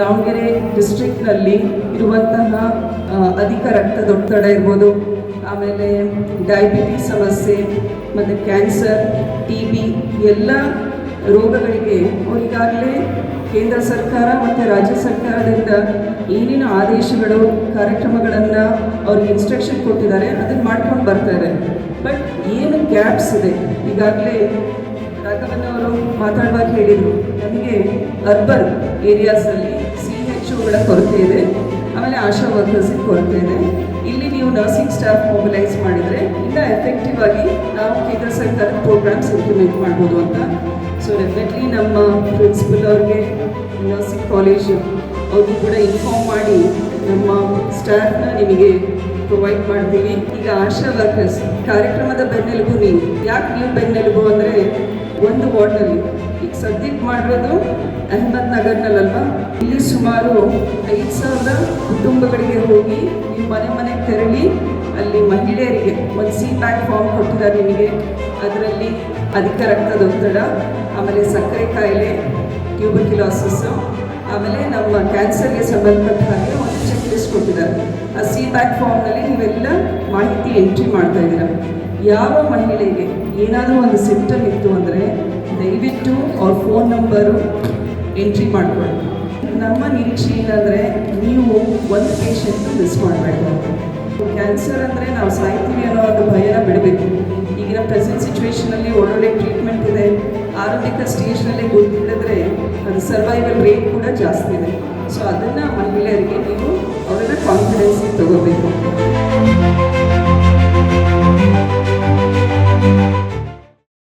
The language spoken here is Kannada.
ದಾವಣಗೆರೆ ಡಿಸ್ಟ್ರಿಕ್ಟ್ನಲ್ಲಿ ಇರುವಂತಹ ಅಧಿಕ ರಕ್ತದೊತ್ತಡ ಇರ್ಬೋದು, ಆಮೇಲೆ ಡಯಾಬಿಟಿಸ್ ಸಮಸ್ಯೆ ಮತ್ತು ಕ್ಯಾನ್ಸರ್, TB ಎಲ್ಲ ರೋಗಗಳಿಗೆ ಅವರಿಗಾಗಲೇ ಕೇಂದ್ರ ಸರ್ಕಾರ ಮತ್ತು ರಾಜ್ಯ ಸರ್ಕಾರದಿಂದ ಏನೇನು ಆದೇಶಗಳು ಕಾರ್ಯಕ್ರಮಗಳನ್ನು ಅವ್ರಿಗೆ ಇನ್ಸ್ಟ್ರಕ್ಷನ್ ಕೊಟ್ಟಿದ್ದಾರೆ ಅದನ್ನು ಮಾಡ್ಕೊಂಡು ಬರ್ತಾರೆ. ಬಟ್ ಏನು ಗ್ಯಾಪ್ಸ್ ಇದೆ, ಈಗಾಗಲೇ ರಾಘವನ್ ಅವರು ಮಾತಾಡುವಾಗ ಹೇಳಿದರು, ನಮಗೆ ಅರ್ಬನ್ ಏರಿಯಾಸಲ್ಲಿ CHOಗಳ ಕೊರತೆ ಇದೆ, ಆಮೇಲೆ ಆಶಾ ವರ್ಕರ್ಸಿಗೆ ಕೊರತೆ ಇದೆ. ಇಲ್ಲಿ ನೀವು ನರ್ಸಿಂಗ್ ಸ್ಟಾಫ್ ಮೊಬಿಲೈಸ್ ಮಾಡಿದರೆ ಇಲ್ಲ ಎಫೆಕ್ಟಿವ್ ಆಗಿ ನಾವು ಕೇಂದ್ರ ಸರ್ಕಾರದ ಪ್ರೋಗ್ರಾಮ್ಸ್ ಇಂಪ್ಲಿಮೆಂಟ್ ಮಾಡ್ಬೋದು ಅಂತ. ಸೊ ಡೆಫಿನೆಟ್ಲಿ ನಮ್ಮ ಪ್ರಿನ್ಸಿಪಲ್ ಅವ್ರಿಗೆ, ನರ್ಸಿಂಗ್ ಕಾಲೇಜು ಅವ್ರಿಗೂ ಕೂಡ ಇನ್ಫಾರ್ಮ್ ಮಾಡಿ ನಮ್ಮ ಸ್ಟಾಫ್ನ ನಿಮಗೆ ಪ್ರೊವೈಡ್ ಮಾಡ್ತೀವಿ. ಈಗ ಆಶಾ ವರ್ಕರ್ಸ್ ಕಾರ್ಯಕ್ರಮದ ಬೆನ್ನೆಲುಬು ನೀವು. ಯಾಕೆ ನೀವು ಬೆನ್ನೆಲುಬು ಅಂದರೆ, ಒಂದು ವಾರ್ಡಲ್ಲಿ ಈಗ ಸದ್ಯಕ್ಕೆ ಮಾಡಿರೋದು ಅಹಮದ್ ನಗರ್ನಲ್ಲಲ್ವಾ, ಇಲ್ಲಿ ಸುಮಾರು 5,000 ಕುಟುಂಬಗಳಿಗೆ ಹೋಗಿ ನೀವು ಮನೆಗೆ ತೆರಳಿ ಅಲ್ಲಿ ಮಹಿಳೆಯರಿಗೆ ಒಂದು CPAC ಫಾರ್ಮ್ ಕೊಟ್ಟಿದ್ದಾರೆ ನಿಮಗೆ. ಅದರಲ್ಲಿ ಅಧಿಕ ರಕ್ತದೊತ್ತಡ, ಆಮೇಲೆ ಸಕ್ಕರೆ ಕಾಯಿಲೆ, ಟ್ಯೂಬರ್ಕ್ಯುಲೋಸಿಸ್ಸು, ಆಮೇಲೆ ನಮ್ಮ ಕ್ಯಾನ್ಸರ್ಗೆ ಸಂಬಂಧಪಟ್ಟ ಹಾಗೆ ಒಂದು ಚೆಕ್ ಲಿಸ್ಟ್ ಕೊಟ್ಟಿದ್ದಾರೆ. ಆ CPAC ಫಾರ್ಮ್ನಲ್ಲಿ ನೀವೆಲ್ಲ ಮಾಹಿತಿ ಎಂಟ್ರಿ ಮಾಡ್ತಾ ಇದ್ದೀರಾ. ಯಾವ ಮಹಿಳೆಗೆ ಏನಾದರೂ ಒಂದು ಸಿಂಪ್ಟಮ್ ಇತ್ತು ಅಂದರೆ ದಯವಿಟ್ಟು ಅವ್ರ ಫೋನ್ ನಂಬರು ಎಂಟ್ರಿ ಮಾಡ್ಕೊಳ್ಳಿ. ನಮ್ಮ ನಿರೀಕ್ಷೆ ಏನಂದರೆ ನೀವು ಒಂದು ಪೇಷಂಟು ಮಿಸ್ ಮಾಡಬೇಕು. ಕ್ಯಾನ್ಸರ್ ಅಂದರೆ ನಾವು ಸಾಯ್ತೀವಿ ಅನ್ನೋ ಒಂದು ಭಯನ ಬಿಡಬೇಕು. ಈಗಿನ ಪ್ರೆಸೆಂಟ್ ಸಿಚುವೇಷನಲ್ಲಿ ಒಳ್ಳೊಳ್ಳೆ ಟ್ರೀಟ್ಮೆಂಟ್ ಇದೆ, ಆರಂಭಿಕ ಸ್ಟೇಜ್ನಲ್ಲೇ ಗೊತ್ತಿಡಿದ್ರೆ ಅದು ಸರ್ವೈವಲ್ ರೇಟ್ ಕೂಡ ಜಾಸ್ತಿ ಇದೆ. ಸೊ ಅದನ್ನು ಮಹಿಳೆಯರಿಗೆ ನೀವು ಅವರನ್ನ ಕಾನ್ಫಿಡೆನ್ಸಿಗೆ ತಗೋಬೇಕು.